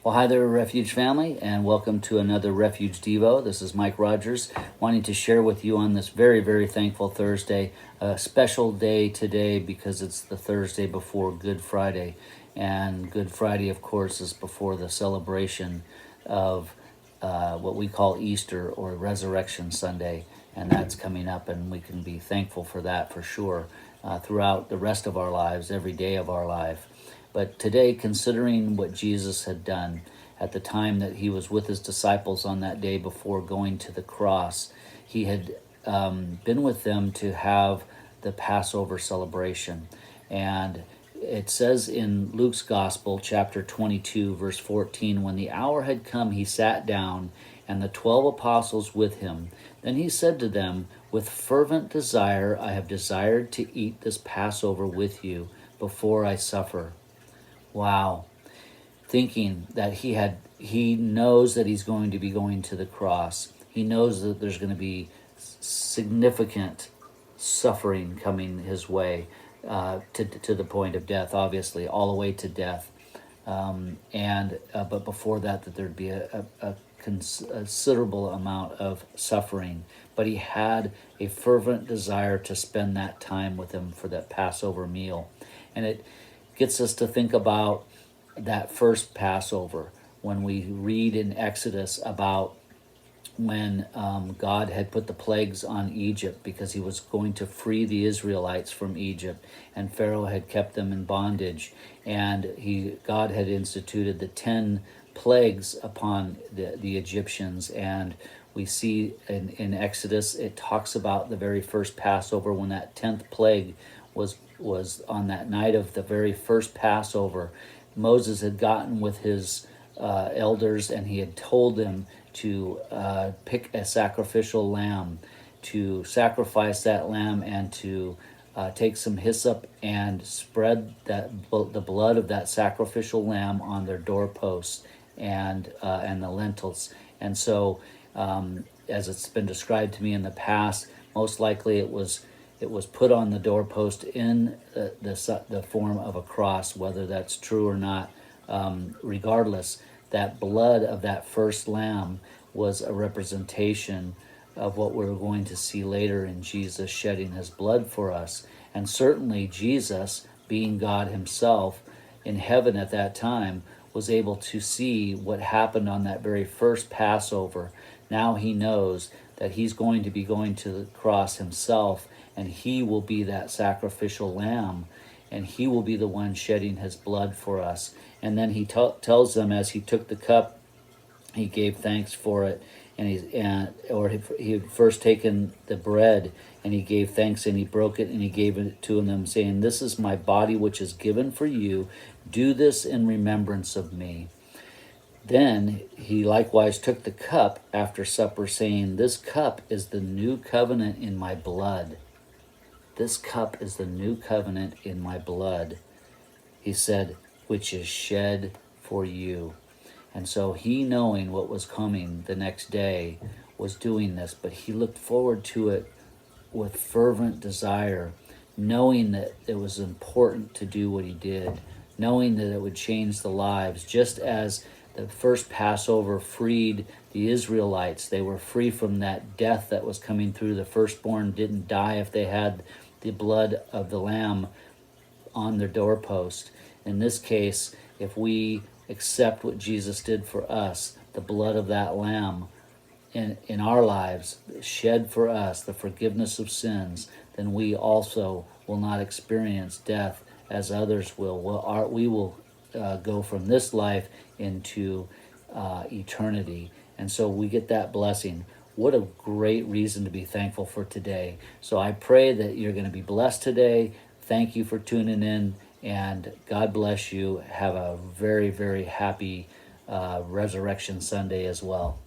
Well, hi there, Refuge family, and welcome to another Refuge Devo. This is Mike Rogers, wanting to share with you on this very, very thankful Thursday, a special day today because it's the Thursday before Good Friday. And Good Friday, of course, is before the celebration of what we call Easter or Resurrection Sunday. And that's coming up, and we can be thankful for that for sure throughout the rest of our lives, every day of our life. But today, considering what Jesus had done at the time that he was with his disciples on that day before going to the cross, he had been with them to have the Passover celebration. And it says in Luke's Gospel, chapter 22, verse 14, when the hour had come, he sat down, and the 12 apostles with him. Then he said to them, with fervent desire, I have desired to eat this Passover with you before I suffer. Wow. Thinking that he knows that he's going to be going to the cross. He knows that there's going to be significant suffering coming his way to the point of death, obviously, all the way to death. But before that there'd be a considerable amount of suffering. But he had a fervent desire to spend that time with him for that Passover meal. And it gets us to think about that first Passover when we read in Exodus about when God had put the plagues on Egypt because he was going to free the Israelites from Egypt, and Pharaoh had kept them in bondage, and God had instituted the 10 plagues upon the Egyptians. And we see in Exodus, it talks about the very first Passover when that 10th plague was on that night of the very first Passover. Moses had gotten with his elders, and he had told them to pick a sacrificial lamb, to sacrifice that lamb, and to take some hyssop and spread the blood of that sacrificial lamb on their doorposts and the lintels. And so, as it's been described to me in the past, most likely it was put on the doorpost in the form of a cross, whether that's true or not. Regardless, that blood of that first lamb was a representation of what we're going to see later in Jesus shedding his blood for us. And certainly Jesus, being God himself in heaven at that time, was able to see what happened on that very first Passover. Now he knows that he's going to be going to the cross himself, and he will be that sacrificial lamb, and he will be the one shedding his blood for us. And then he tells them, as he took the cup, he gave thanks for it, and he had first taken the bread, and he gave thanks, and he broke it, and he gave it to them, saying, this is my body which is given for you. Do this in remembrance of me. Then he likewise took the cup after supper, saying, this cup is the new covenant in my blood. This cup is the new covenant in my blood, he said, which is shed for you. And so he, knowing what was coming the next day, was doing this, but he looked forward to it with fervent desire, knowing that it was important to do what he did, knowing that it would change the lives, just as the first Passover freed the Israelites. They were free from that death that was coming through. The firstborn didn't die if they had the blood of the lamb on their doorpost. In this case, if we accept what Jesus did for us, the blood of that lamb in our lives, shed for us, the forgiveness of sins, then we also will not experience death as others will. We will go from this life into eternity. And so we get that blessing. What a great reason to be thankful for today. So I pray that you're going to be blessed today. Thank you for tuning in, and God bless you. Have a very, very happy Resurrection Sunday as well.